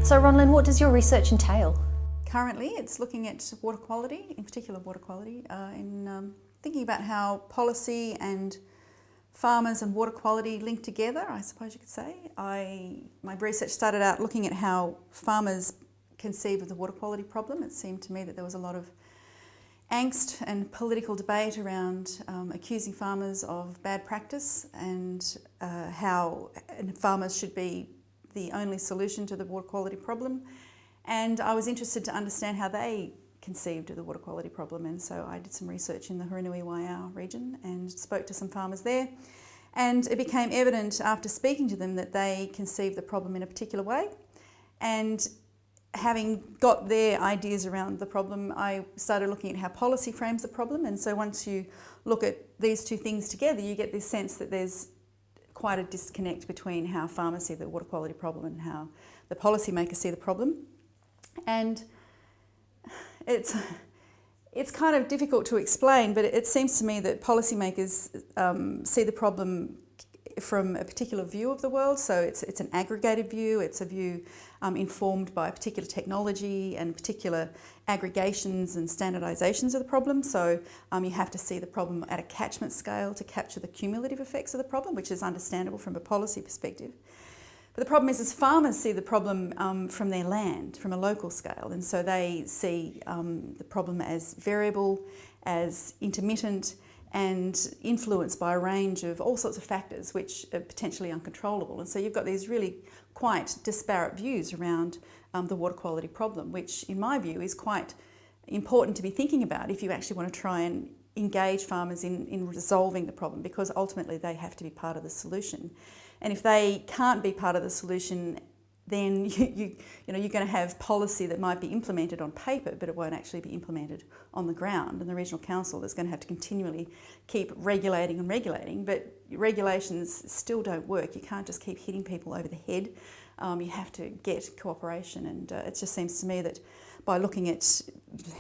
So Ronlyn, what does your research entail? Currently it's looking at water quality, in particular water quality, in thinking about how policy and farmers and water quality link together, I suppose you could say. My research started out looking at how farmers conceive of the water quality problem. It seemed to me that there was a lot of angst and political debate around accusing farmers of bad practice and how farmers should be the only solution to the water quality problem. And I was interested to understand how they conceived of the water quality problem, and so I did some research in the Hurunui-Waiau region and spoke to some farmers there. And it became evident after speaking to them that they conceived the problem in a particular way. And having got their ideas around the problem, I started looking at how policy frames the problem. And so once you look at these two things together, you get this sense that there's quite a disconnect between how farmers see the water quality problem and how the policymakers see the problem. And it's kind of difficult to explain, but it seems to me that policymakers see the problem from a particular view of the world. So it's an aggregated view. It's a view informed by a particular technology and particular aggregations and standardisations of the problem. So you have to see the problem at a catchment scale to capture the cumulative effects of the problem, which is understandable from a policy perspective. But the problem is farmers see the problem from their land, from a local scale, and so they see the problem as variable, as intermittent, and influenced by a range of all sorts of factors which are potentially uncontrollable. And so you've got these really quite disparate views around the water quality problem, which in my view is quite important to be thinking about if you actually want to try and engage farmers in resolving the problem, because ultimately they have to be part of the solution. And if they can't be part of the solution, then you're going to have policy that might be implemented on paper, but it won't actually be implemented on the ground. And the regional council is going to have to continually keep regulating and regulating, but regulations still don't work. You can't just keep hitting people over the head. You have to get cooperation, and it just seems to me that by looking at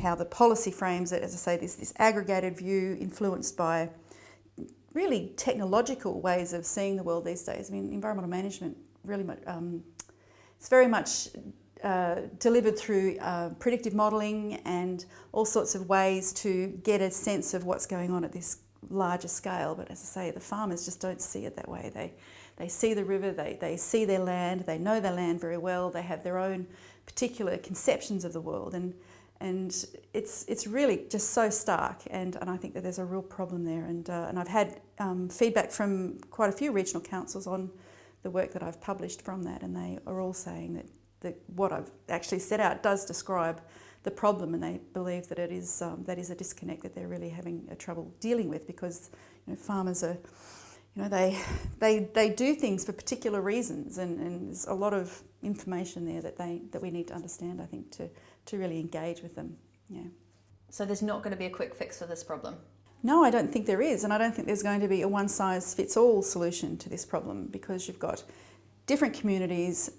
how the policy frames it, as I say, this aggregated view influenced by really technological ways of seeing the world these days. I mean, environmental management really much, it's very much delivered through predictive modelling and all sorts of ways to get a sense of what's going on at this larger scale. But as I say, the farmers just don't see it that way. They see the river, they see their land, they know their land very well, they have their own particular conceptions of the world, and it's really just so stark, and I think that there's a real problem there. And I've had feedback from quite a few regional councils on the work that I've published from that, and they are all saying that what I've actually set out does describe the problem, and they believe that it is that is a disconnect that they're really having trouble dealing with, because farmers are, they do things for particular reasons, and there's a lot of information there that we need to understand, I think, to really engage with them. Yeah. So there's not going to be a quick fix for this problem? No, I don't think there is, and I don't think there's going to be a one-size-fits-all solution to this problem, because you've got different communities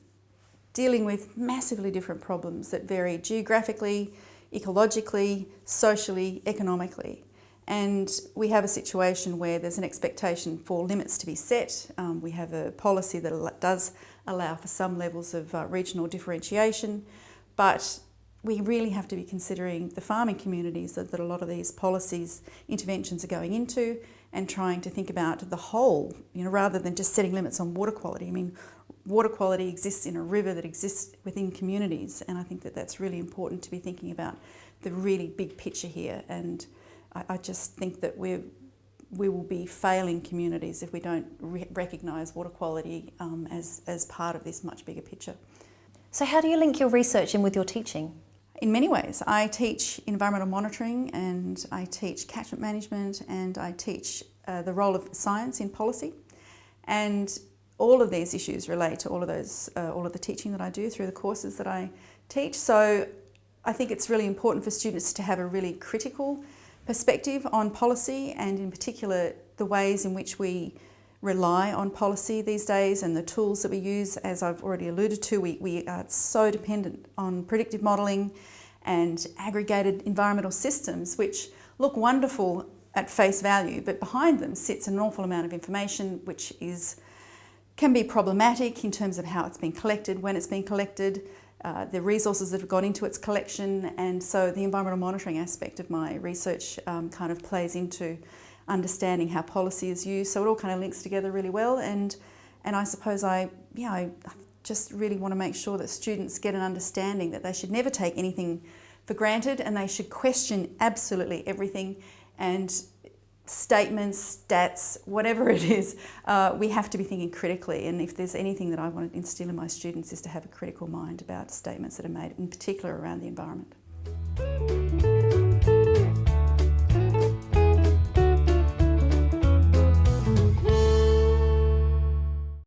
dealing with massively different problems that vary geographically, ecologically, socially, economically. And we have a situation where there's an expectation for limits to be set. We have a policy that does allow for some levels of regional differentiation, but we really have to be considering the farming communities that a lot of these policies, interventions are going into, and trying to think about the whole, rather than just setting limits on water quality. I mean, water quality exists in a river that exists within communities, and I think that that's really important to be thinking about the really big picture here. And I just think that we will be failing communities if we don't recognise water quality as part of this much bigger picture. So how do you link your research in with your teaching? In many ways. I teach environmental monitoring, and I teach catchment management, and I teach the role of science in policy. And all of these issues relate to all of the teaching that I do through the courses that I teach. So I think it's really important for students to have a really critical perspective on policy, and in particular the ways in which we rely on policy these days and the tools that we use. As I've already alluded to, we are so dependent on predictive modelling and aggregated environmental systems, which look wonderful at face value, but behind them sits an awful amount of information which can be problematic in terms of how it's been collected, when it's been collected, the resources that have gone into its collection, and so the environmental monitoring aspect of my research kind of plays into understanding how policy is used. So it all kind of links together really well, and I suppose I just really want to make sure that students get an understanding that they should never take anything for granted, and they should question absolutely everything, and statements, stats, whatever it is, we have to be thinking critically. And if there's anything that I want to instill in my students is to have a critical mind about statements that are made, in particular around the environment.